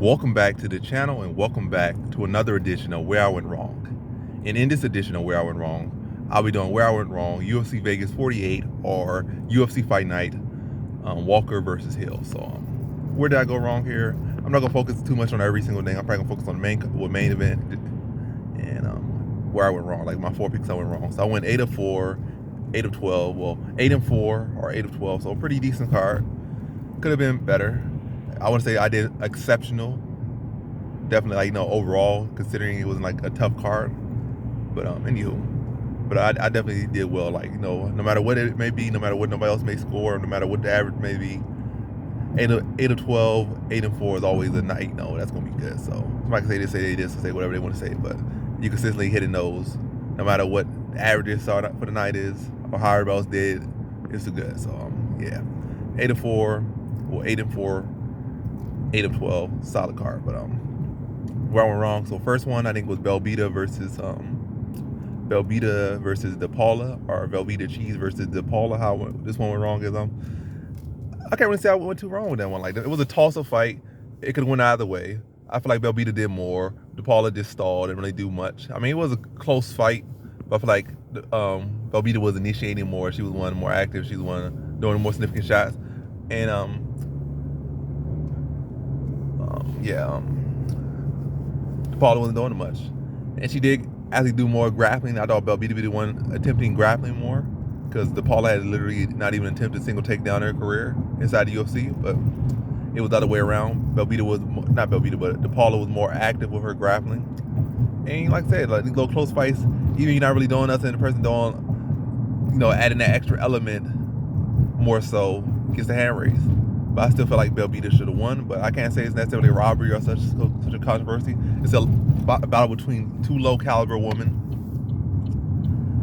Welcome back to the channel and welcome back to another edition of Where I Went Wrong. And in this edition of Where I Went Wrong, I'll be doing Where I Went Wrong, UFC Vegas 48 or UFC Fight Night, Walker versus Hill. So where did I go wrong here? I'm not gonna focus too much on every single thing. I'm probably gonna focus on the main event and where I went wrong, like my 4 picks I went wrong. So I went 8 of 4, 8 of 12, well 8 and 4 or 8 of 12, so a pretty decent card. Could have been better. I wouldn't say I did exceptional. Definitely, like, overall, considering it wasn't like a tough card. But anywho, but I definitely did well. Like, no matter what it may be, no matter what nobody else may score, no matter what the average may be, 8 of 12, 8 and 4 is always a night. That's gonna be good. So somebody can say this, or say whatever they want to say, but you consistently hitting those, no matter what the average for the night is, or how everybody else did, it's good. So yeah, 8 of 4, well 8 and 4. 8 of 12, solid card. But where I went wrong. So first one I think was Velveeta versus DePaula, or Velveeta Cheese versus DePaula. How this one went wrong is I can't really say I went too wrong with that one. Like, it was a toss-up fight. It could have went either way. I feel like Velveeta did more. DePaula just stalled, didn't really do much. I mean, it was a close fight, but I feel like Velveeta was initiating more. She was one more active. She was one doing more significant shots, and DePaula wasn't doing much. And she did actually do more grappling. I thought Velveeta be the one attempting grappling more, because DePaula had literally not even attempted a single takedown in her career inside the UFC, but it was the other way around. DePaula was more active with her grappling. And like I said, like, these go close fights, even you're not really doing nothing, the person doing, adding that extra element more so gets the hand raise. But I still feel like Velveeta should have won. But I can't say it's necessarily a robbery or such a controversy. It's a battle between two low caliber women.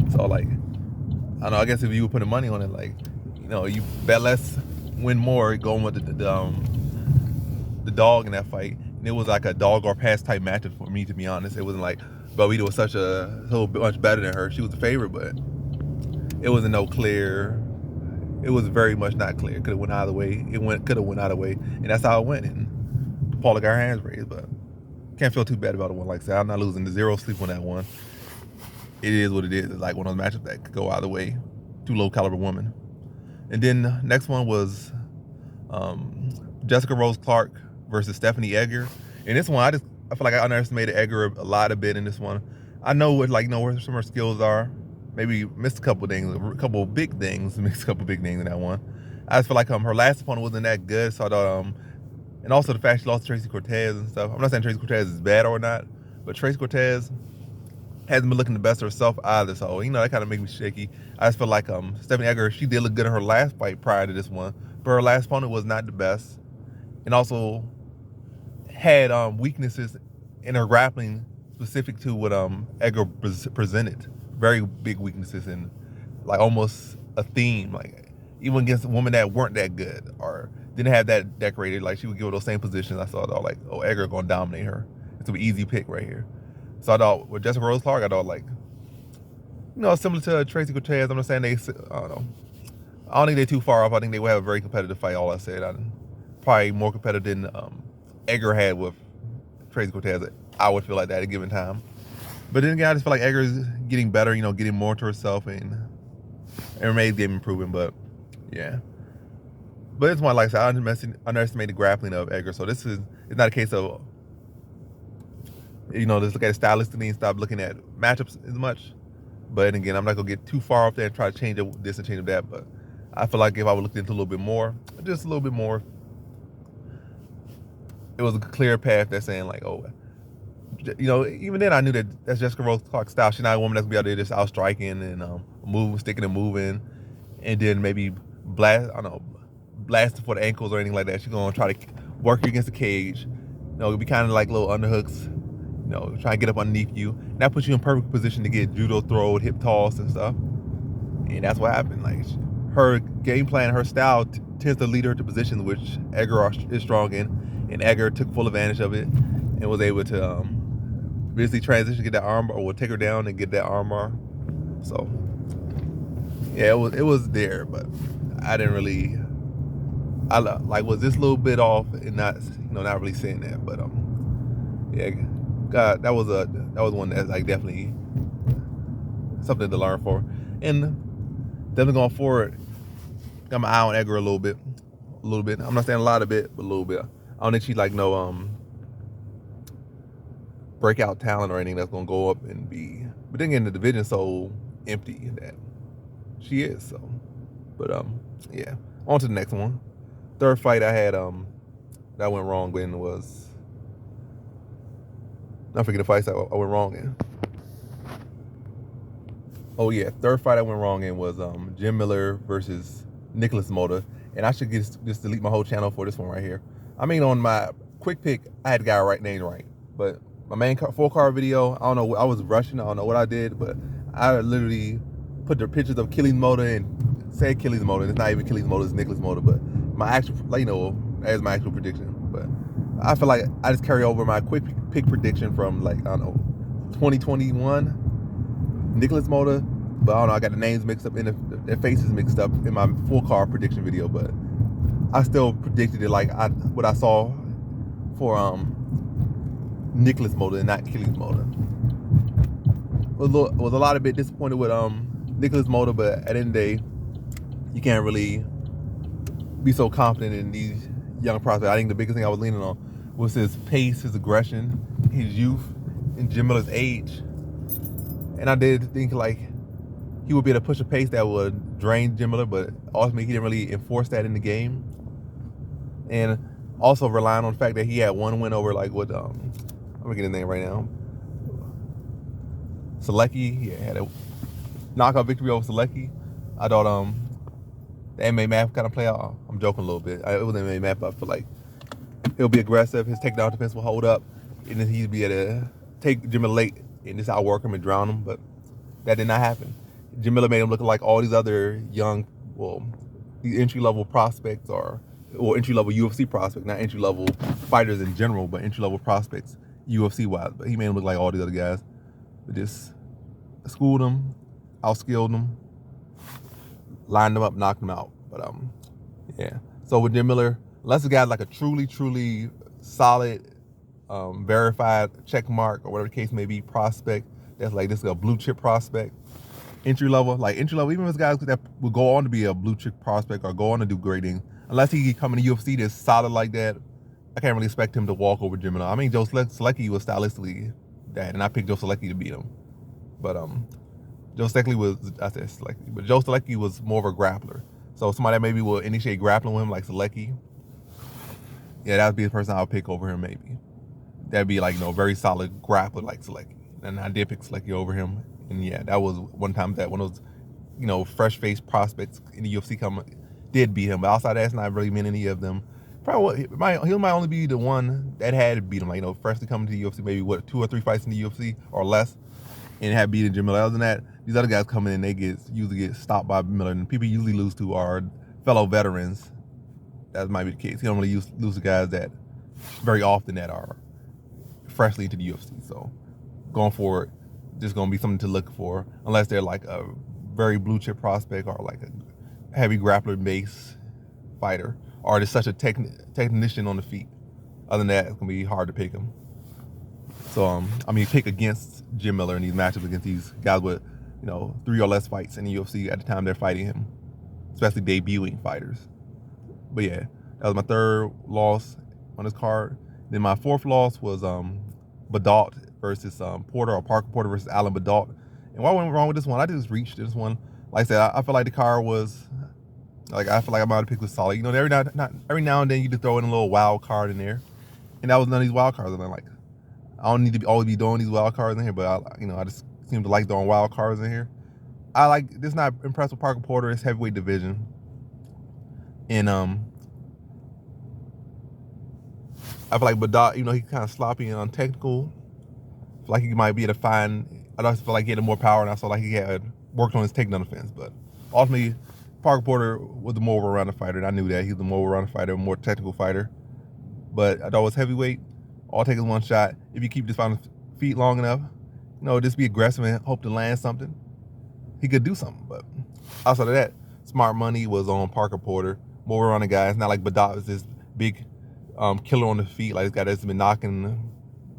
So, like, I don't know. I guess if you were putting money on it, like, you bet less, win more, going with the dog in that fight. And it was like a dog or pass type matchup for me, to be honest. It wasn't like Velveeta was so much better than her. She was the favorite, but it wasn't no clear. It was very much not clear. Could have went either way. Could have went either way, and that's how it went. And Paula got her hands raised, but can't feel too bad about it. One, like I said, I'm not losing the zero sleep on that one. It is what it is. It's like one of those matchups that could go either way. Two low caliber women. And then next one was Jessica Rose Clark versus Stephanie Egger. And this one, I feel like I underestimated Egger a bit in this one. I know where some of her skills are. Maybe missed a couple big things in that one. I just feel like her last opponent wasn't that good, so I thought, and also the fact she lost to Tracy Cortez and stuff. I'm not saying Tracy Cortez is bad or not, but Tracy Cortez hasn't been looking the best of herself either, so that kind of makes me shaky. I just feel like Stephanie Egger, she did look good in her last fight prior to this one, but her last opponent was not the best, and also had weaknesses in her grappling specific to what Egger presented. Very big weaknesses, and like almost a theme, like even against women that weren't that good or didn't have that decorated, like she would give her those same positions. I thought, like, Egger gonna dominate her. It's an easy pick right here. So I thought with Jessica Rose Clark, I thought, like, similar to Tracy Cortez. I'm not saying I don't know. I don't think they're too far off. I think they will have a very competitive fight. All I said, probably more competitive than Egger had with Tracy Cortez. I would feel like that at a given time. But then again, I just feel like Egger is getting better, getting more to herself, and Hermes game improving. But yeah, but it's one, like I said, I underestimated the grappling of Egger. So it's not a case of just look at it stylistically and stop looking at matchups as much. But again, I'm not gonna get too far off there and try to change up this and change up that. But I feel like if I would look into a little bit more, just a little bit more, it was a clear path that's saying, like, oh, even then I knew that's Jessica Rose Clark's style. She's not a woman that's gonna be out there just out striking and moving, sticking and moving, and then maybe blasting for the ankles or anything like that. She's gonna try to work you against the cage. It'll be kind of like little underhooks, try to get up underneath you. And that puts you in perfect position to get judo throw, hip toss and stuff. And that's what happened. Like, her game plan, her style tends to lead her to positions which Egger is strong in, and Egger took full advantage of it and was able to basically transition, get that armbar, or take her down and get that armbar. So yeah, it was there, but I didn't really like was this little bit off and not really saying that, but yeah, God, that was one that's like definitely something to learn for, and definitely going forward, got my eye on Edgar a little bit. I'm not saying a lot of it, but a little bit. I don't think she's like no breakout talent or anything that's gonna go up and be. But then again, the division's so empty that she is. So, but yeah. On to the next one. Third fight I had that went wrong in was, not forget the fights I went wrong in. Oh yeah, third fight I went wrong in was Jim Miller versus Nicholas Mota, and I should just delete my whole channel for this one right here. I mean, on my quick pick, I had the guy named right, but my main full card video, I don't know, I was rushing, I don't know what I did, but I literally put the pictures of Achilles Mota and said Achilles Mota, and it's not even Achilles Mota, it's Nicholas Mota, but my actual, like, that is my actual prediction. But I feel like I just carry over my quick pick prediction from, like, I don't know, 2021. Nicholas Mota, but I don't know, I got the names mixed up and their faces mixed up in my full card prediction video, but I still predicted it like what I saw for Nicholas Mota and not Achilles Mota. Was a lot of bit disappointed with Nicholas Mota, but at the end of the day, you can't really be so confident in these young prospects. I think the biggest thing I was leaning on was his pace, his aggression, his youth, and Jim Miller's age. And I did think like he would be able to push a pace that would drain Jim Miller, but ultimately he didn't really enforce that in the game. And also relying on the fact that he had one win over I'm gonna get his name right now. Selecki, he had a knockout victory over Selecki. I thought the MMA math kind of play out. I'm joking a little bit. It was MMA math, but I feel like he'll be aggressive. His takedown defense will hold up, and then he'd be able to take Jim Miller late and just outwork him and drown him. But that did not happen. Jim Miller made him look like all these other young, these entry-level prospects or entry-level UFC prospects, not entry-level fighters in general, but entry-level prospects UFC-wise. But he made him look like all these other guys. But just schooled him, outskilled him, lined him up, knocked him out. But yeah. So with Jim Miller, unless the guy's like a truly solid, verified check mark or whatever the case may be prospect, that's like this is a blue chip prospect, entry level, even if it's guys that will go on to be a blue chip prospect or go on to do great things, unless he come in the UFC that's solid like that, I can't really expect him to walk over Jim Miller. I mean, Joe Selecki was stylistically that, and I picked Joe Selecki to beat him. But Joe Selecki was more of a grappler. So somebody that maybe will initiate grappling with him like Selecki, yeah, that would be the person I would pick over him maybe. That'd be like, very solid grappler like Selecki. And I did pick Selecki over him. And yeah, that was one time that one of those, fresh-faced prospects in the UFC did beat him. But outside that, it's not really been any of them. Probably he might only be the one that had beat him. Like, freshly coming to the UFC, maybe 2 or 3 fights in the UFC or less, and had beaten Jim Miller. Other than that, these other guys coming in, they usually get stopped by Miller, and people usually lose to are fellow veterans. That might be the case. He don't really lose to guys that very often that are freshly into the UFC. So going forward, just gonna be something to look for, unless they're like a very blue chip prospect or like a heavy grappler base fighter, or just such a technician on the feet. Other than that, it's gonna be hard to pick him. So pick against Jim Miller in these matchups against these guys with 3 or less fights in the UFC at the time they're fighting him, especially debuting fighters. But yeah, that was my third loss on this card. Then my fourth loss was Badalt versus Porter, or Parker Porter versus Alan Badalt. And what went wrong with this one? I just reached this one. Like I said, I feel like the card was I feel like I might have picked was solid. Every now and then you just throw in a little wild card in there, and that was none of these wild cards. And I'm like, I don't need to always be doing these wild cards in here, but I just seem to like throwing wild cards in here. This not impressed with Parker Porter. It's heavyweight division, and I feel like Badalt, he's kind of sloppy and untechnical. I feel like he might be able to I just feel like he had more power, and I felt like he had worked on his takedown defense. But ultimately, Parker Porter was the more well-rounded fighter, and I knew that. He's the more well-rounded fighter, more technical fighter. But I thought it was heavyweight. All it takes is one shot. If you keep just on his feet long enough, just be aggressive and hope to land something, he could do something. But outside of that, smart money was on Parker Porter. more around the guy. It's not like Badot is this big killer on the feet. Like this guy that's been knocking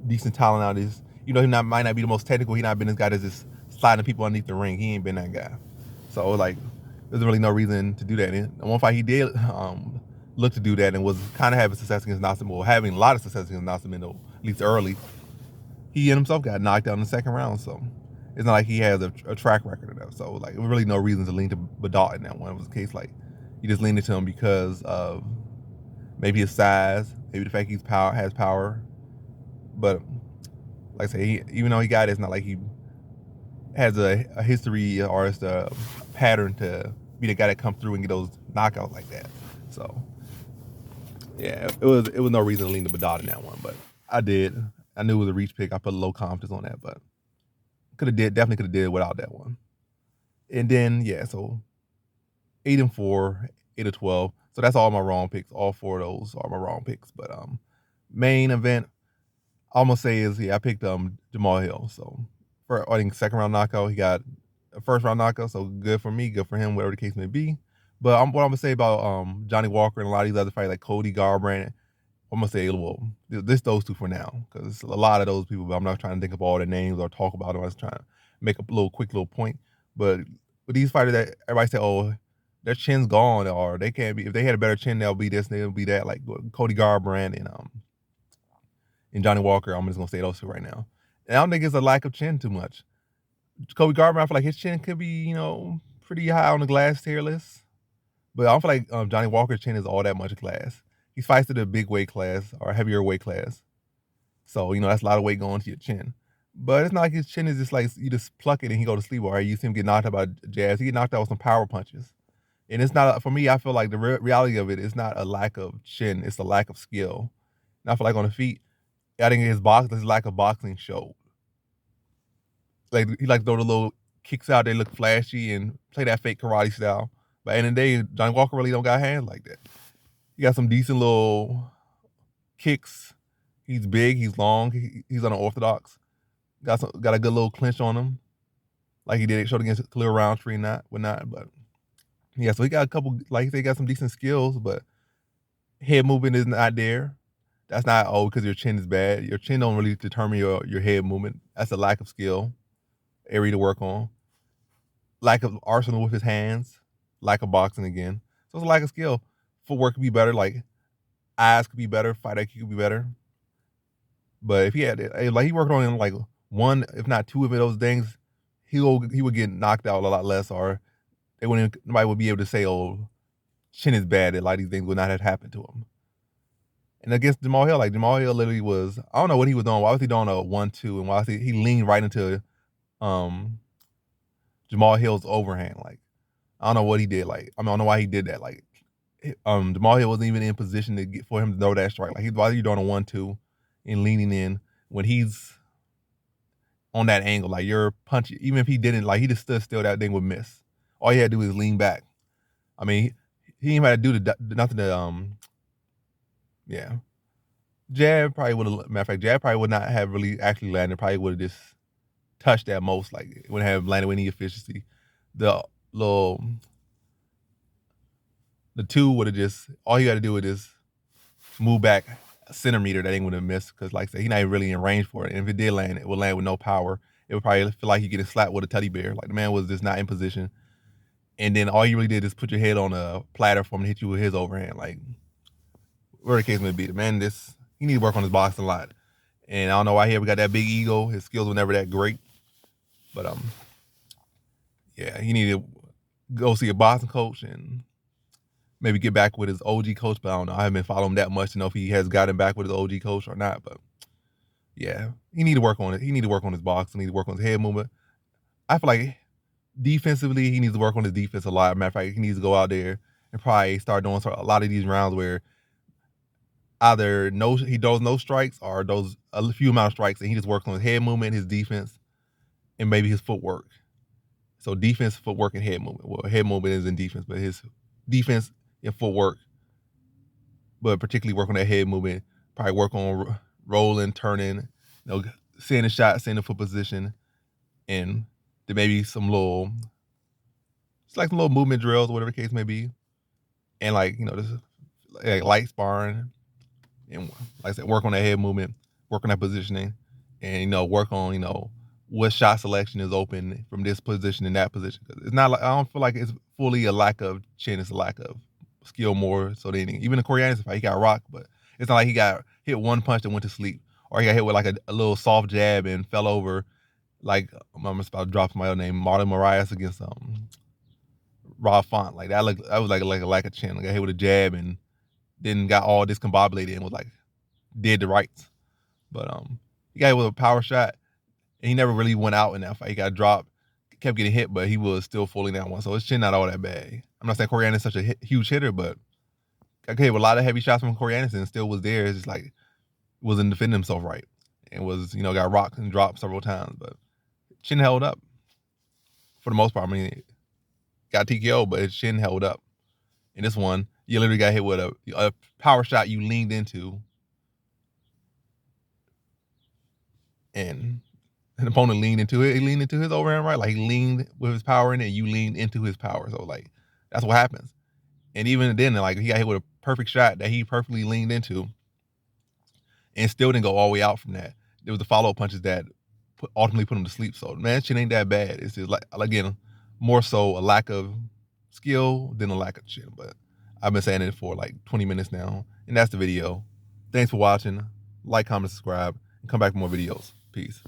decent talent out. Is might not be the most technical. He not been this guy that's just sliding people underneath the ring. He ain't been that guy. So like, there's really no reason to do that. And one fight he did look to do that and was kind of having success against Nascimento, having a lot of success against Nascimento, at least early. He and himself got knocked out in the second round. So it's not like he has a track record of that. So like, there was really no reason to lean to Badot in that one. It was a case like you just leaned into him because of maybe his size, maybe the fact has power. But like I say, even though he got it, it's not like he has a history or it's a pattern to be the guy that comes through and get those knockouts like that. So yeah, it was no reason to lean to Badot in that one, but I did. I knew it was a reach pick. I put a low confidence on that, but definitely could have did without that one. And then yeah, so 8-4, 8-12. So that's all my wrong picks. All 4 of those are my wrong picks. But main event, I'm gonna say is I picked Jamal Hill. So for I think second round knockout, he got a first round knockout. So good for me, good for him, whatever the case may be. But what I'm gonna say about Johnny Walker and a lot of these other fights like Cody Garbrandt, I'm gonna say those 2 for now because a lot of those people. But I'm not trying to think of all their names or talk about them. I was trying to make a quick little point. But with these fighters that everybody say, oh, their chin's gone or they can't be. If they had a better chin, they'll be this, they'll be that. Like Cody Garbrandt and Johnny Walker. I'm just gonna say those 2 right now. And I don't think it's a lack of chin too much. Cody Garbrandt, I feel like his chin could be pretty high on the glass tier list. But I don't feel like Johnny Walker's chin is all that much glass. He fights at a big weight class or a heavier weight class. So, that's a lot of weight going to your chin. But it's not like his chin is just like you just pluck it and he go to sleep. Or you see him get knocked out by jabs. He get knocked out with some power punches. And it's not, for me, I feel like the reality of it is not a lack of chin. It's a lack of skill. And I feel like on the feet, I think his lack of boxing showed. Like, he like throw the little kicks out, they look flashy and play that fake karate style. But in the day, Johnny Walker really don't got hands like that. He got some decent little kicks. He's big, he's long, he's unorthodox. Got a good little clinch on him, like he did showed against Khalil Roundtree and whatnot. But yeah, so he got a couple, like he said, he got some decent skills, but head movement is not there. That's not because your chin is bad. Your chin don't really determine your head movement. That's a lack of skill, area to work on. Lack of arsenal with his hands, lack of boxing again. So it's a lack of skill. Footwork could be better, like eyes could be better, fight IQ could be better. But if he had like he worked on like 1, if not 2 of those things, he would get knocked out a lot less, or nobody would be able to say, oh, chin is bad. A lot of these things would not have happened to him. And against Jamal Hill, like Jamal Hill literally was, I don't know what he was doing. Why was he doing a 1-2? And why was he leaned right into Jamal Hill's overhand? Like, I don't know what he did. Like, I don't know why he did that. Like, Jamal Hill wasn't even in position for him to throw that strike. Like, why are you doing a 1-2 and leaning in when he's on that angle? Like, your punch, even if he didn't, like, he just stood still, that thing would miss. All he had to do is lean back. I mean, he didn't have to do nothing to, yeah. Jab probably would have, matter of fact, Jab probably would not have really actually landed. Probably would have just touched at most. Like, it wouldn't have landed with any efficiency. The 2 would have just, all he got to do is just move back a centimeter. That ain't would have missed because, like I said, he's not even really in range for it. And if it did land, it would land with no power. It would probably feel like he getting slapped with a teddy bear. Like, the man was just not in position. And then all you really did is put your head on a platter for him to hit you with his overhand. Like, whatever the case may be, the man, he need to work on his boxing a lot. And I don't know why he ever got that big ego. His skills were never that great. But yeah, he need to go see a boxing coach and maybe get back with his OG coach. But I don't know. I haven't been following him that much to know if he has gotten back with his OG coach or not. But yeah, he need to work on it. He need to work on his boxing. He need to work on his head movement. I feel like defensively, he needs to work on his defense a lot. Matter of fact, he needs to go out there and probably start doing a lot of these rounds where either he does no strikes or does a few amount of strikes, and he just works on his head movement, his defense, and maybe his footwork. So defense, footwork, and head movement. Well, head movement is in defense, but his defense and footwork, but particularly work on that head movement. Probably work on rolling, turning, seeing the shot, seeing the foot position, and then maybe some little movement drills, whatever the case may be. and like just like light sparring, and like I said, work on that head movement, work on that positioning, and work on what shot selection is open from this position and that position. 'Cause it's not like, I don't feel like it's fully a lack of chin; it's a lack of skill more so than anything. Even the Coriolanus fight, he got rocked, but it's not like he got hit one punch and went to sleep, or he got hit with like a little soft jab and fell over. Like I'm just about to drop my other name, Martin Marias against Rob Font. Like that was like a lack of chin. Like I hit with a jab and then got all discombobulated and was like dead to rights. But he got hit with a power shot and he never really went out in that fight. He got dropped, kept getting hit, but he was still falling that one. So his chin not all that bad. I'm not saying Coriolanus is such a huge hitter, but got hit with a lot of heavy shots from Coriolanus and still was there. It's just like wasn't defending himself right and was got rocked and dropped several times, but chin held up for the most part. I mean, got TKO, but his chin held up. In this one, you literally got hit with a power shot you leaned into, and an opponent leaned into it. He leaned into his overhand right, like he leaned with his power in it. You leaned into his power, so like that's what happens. And even then, like he got hit with a perfect shot that he perfectly leaned into, and still didn't go all the way out from that. There was the follow up punches that ultimately put him to sleep. So man, chin ain't that bad. It's just like again, more so a lack of skill than a lack of chin. But I've been saying it for like 20 minutes now, and that's the video. Thanks for watching. Like, comment, subscribe, and come back for more videos. Peace.